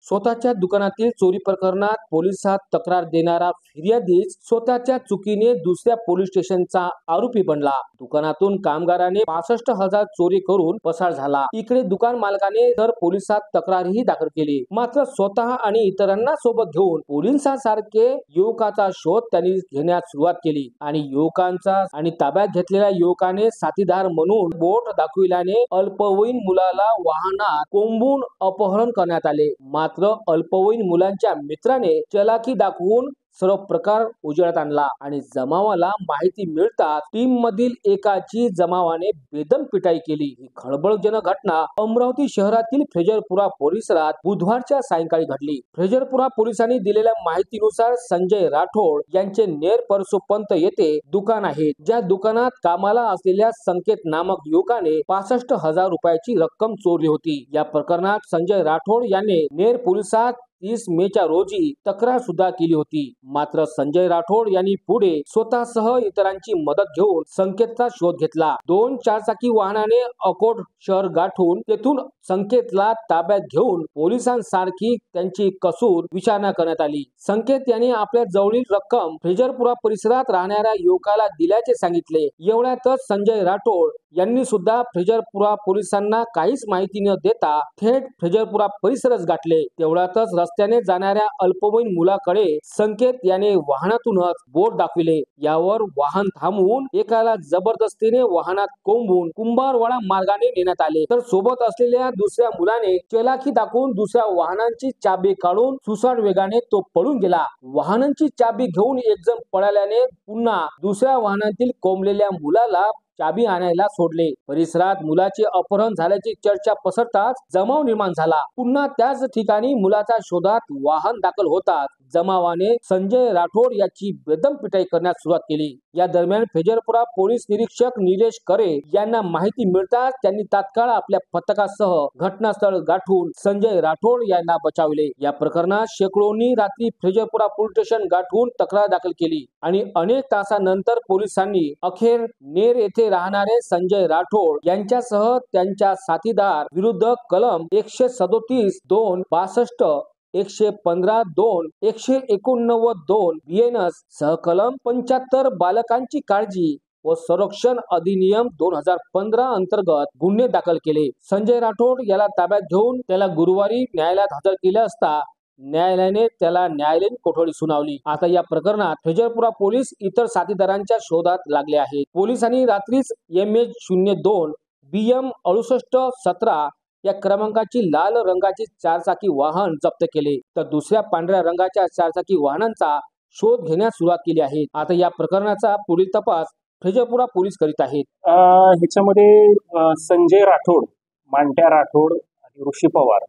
स्वतःच्या दुकानातील चोरी प्रकरणात पोलिसात तक्रार देणारा फिर्यादीच स्वतःच्या चुकीने दुसऱ्या पोलीस स्टेशनचा आरोपी बनला। दुकानातून कामगाराने 65,000 चोरी करून पसार झाला। इकडे दुकान मालकाने तर पोलिसात तक्रारही दाखल केली, मात्र स्वतः आणि इतरांना सोबत घेऊन पोलिसांसारखे युवकाचा शोध त्यांनी घेण्यास सुरुवात केली आणि ताब्यात घेतलेल्या युवकाने साथीदार म्हणून बोट दाखविल्याने अल्पवयीन मुलाला वाहनात कोंबून अपहरण करण्यात आले। मात्र अल्पवयीन मुलांच्या मित्राने चलाखी दाखवून सर्व प्रकार उजेडात आणला आणि जमावाला माहिती मिळताच टीम मधील एकाची जमावाने बेदम पिटाई केली। ही खळबळजनक घटना अमरावती शहरातील फ्रेजरपुरा परिसरात बुधवारच्या सायंकाळी घडली। फ्रेजरपुरा पोलिसांनी दिलेल्या माहितीनुसार संजय राठोड यांचे नेर परसोपंत येथे दुकान आहे, ज्या दुकानात कामाला असलेल्या संकेत नामक युवकाने 65,000 रुपयाची रक्कम चोरली होती। या प्रकरणात संजय राठोड याने नेर पोलिसात 30 मेच्या रोजी तक्रार सुद्धा केली होती। मात्र संजय राठोड यांनी पुढे स्वतःसह इतरांची मदत घेऊन संकेतचा शोध घेतला। 2 चारचाकी वाहनाने अकोट शहर गाठून तेथून संकेतला ताब्यात घेऊन पोलिसांसारखी त्यांची कसून विचारणा करण्यात आली। संकेत यांनी आपल्या जवळील रक्कम फ्रेजरपुरा परिसरात राहणाऱ्या युवकाला दिल्याचे सांगितले। एवढ्यातच संजय राठोड यांनी सुद्धा फ्रेजरपुरा पोलिसांना काहीच माहिती न देता थेट फ्रेजरपुरा परिसरच गाठले। तेवढ्यातच रस्त्याने जाणाऱ्या अल्पवयीन मुलाकडे संकेत याने वाहनातूनच बोट दाखविले। यावर वाहन थांबवून एकाला जबरदस्तीने वाहनात कोंबून कुंभारवाडा मार्गाने नेण्यात आले, तर सोबत असलेल्या दुसऱ्या मुलाने चलाखी दाखवून दुसऱ्या वाहनांची चाबी काढून सुसाट वेगाने तो पळून गेला। वाहनांची चाबी घेऊन एक जण पळाल्याने पुन्हा दुसऱ्या वाहनातील कोंबलेल्या मुलाला चाबी आणायला सोडले। परिसरात मुलाचे अपहरण झाल्याची चर्चा पसरताच जमाव निर्माण झाला। पुन्हा त्याच ठिकाणी मुलाच्या शोधात वाहन दाखल होतात जमावाने संजय राठोड याची बेदम पिटाई करण्यास सुरुवात केली। या दरम्यान फ्रेजरपुरा पोलीस निरीक्षक निलेश करे यांना माहिती मिळताच त्यांनी तात्काळ आपल्या पथकासह घटनास्थळ गाठून संजय राठोड यांना बचावले। या प्रकरणात शेकडोंनी रात्री फ्रेजरपुरा पोलीस स्टेशन गाठून तक्रार दाखल केली आणि अनेक तासानंतर पोलिसांनी अखेर नेर येथे राहणारे संजय राठोड यांच्यासह त्यांच्या साथीदार विरुद्ध कलम 137(2), 62, 115(2), 189(2) BNS सह कलम 75 बालकांची काळजी व संरक्षण अधिनियम 2015 अंतर्गत गुन्हे दाखल केले। संजय राठोड याला ताब्यात घेऊन त्याला गुरुवारी न्यायालयात हजर केले असता न्यायालयाने त्याला न्यायालयीन कोठडी सुनावली। आता या प्रकरणात फ्रेजरपुरा पोलीस इतर साथीदारांच्या शोधात लागले आहेत। पोलिसांनी रात्रीच MH02 BM 6817 या क्रमांकाची लाल रंगाची चारचाकी वाहन जप्त केले, तर दुसऱ्या पांढऱ्या रंगाच्या चारचाकी वाहनांचा शोध घेण्यास सुरुवात केली आहे। आता या प्रकरणाचा पुढील तपास फ्रेजरपुरा पोलीस करीत आहेत। ह्याच्यामध्ये संजय राठोड, मांट्या राठोड आणि ऋषी पवार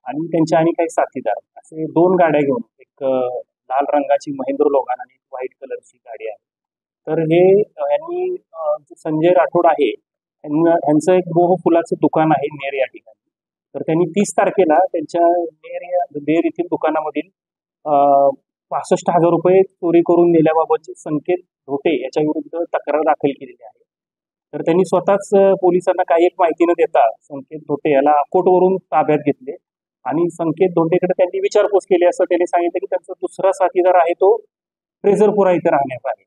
आणि त्यांचे आणि काही साथीदार असे 2 गाड्या घेऊन एक लाल रंगाची महिंद्रा लोगान आणि व्हाईट कलरची गाडी आहे। तर हे यांनी संजय राठोड आहे यांचं एक मोह फुलाचं दुकान आहे नेर या ठिकाणी। तर त्यांनी 30 तारखेला त्यांच्या नेर येथील दुकानामधील 65,000 रुपये चोरी करून नेल्याबाबतचे संकेत धोटे याच्या विरुद्ध तक्रार दाखल केलेली आहे। तर त्यांनी स्वतःच पोलिसांना काही एक माहिती न देता संकेत धोटे याला अकोटवरून ताब्यात घेतले आणि संकेत धोटेकडे त्यांनी विचारपूस केली असं त्यांनी सांगितलं की त्यांचा दुसरा साथीदार आहे तो फ्रेजरपुरा इथे राहण्यात आहे।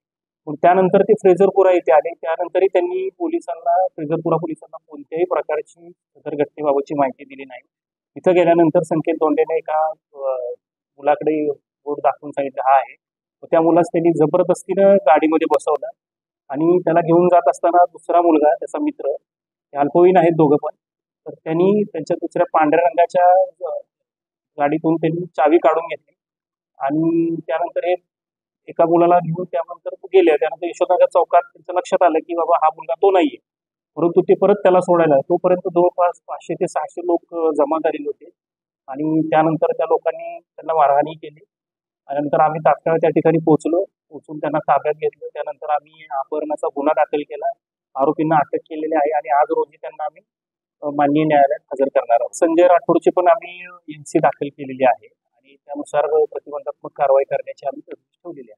पण त्यानंतर ते फ्रेजरपुरा इथे आले, त्यानंतरही त्यांनी फ्रेजरपुरा पोलिसांना कोणत्याही प्रकारची सदर घटनेबाबतची माहिती दिली नाही। इथं गेल्यानंतर संकेत धोंडेने एका मुलाकडे बोट दाखवून सांगितलं हा आहे, त्या मुलास त्यांनी जबरदस्तीनं गाडीमध्ये बसवलं आणि त्याला घेऊन जात असताना दुसरा मुलगा त्याचा मित्र अल्पवयीन आहेत दोघं पण, तर त्यांनी त्यांच्या दुसऱ्या पांढऱ्या रंगाच्या गाडीतून त्यांनी चावी काढून घेतली आणि त्यानंतर हे एका मुलाला घेऊन त्यानंतर गेले। त्यानंतर यशोनगर चौकात त्यांच्या लक्षात आलं की बाबा हा मुलगा तो नाहीये, परंतु ते परत त्याला सोडायला तोपर्यंत जवळपास 500 ते 600 लोक जमा झालेले होते आणि त्यानंतर त्या लोकांनी त्यांना मारहाणी केली। नंतर आम्ही तात्काळ त्या ठिकाणी पोहोचून त्यांना ताब्यात घेतलं। त्यानंतर आम्ही अपहरणाचा गुन्हा दाखल केला, आरोपींना अटक केलेली आहे आणि आज रोजी त्यांना आम्ही माननीय न्यायालयात हजर करणार आहोत। संजय राठोडची पण आम्ही NC दाखल केलेली आहे आणि त्यानुसार प्रतिबंधात्मक कारवाई करण्याची आम्ही तरतूद ठेवलेली आहे।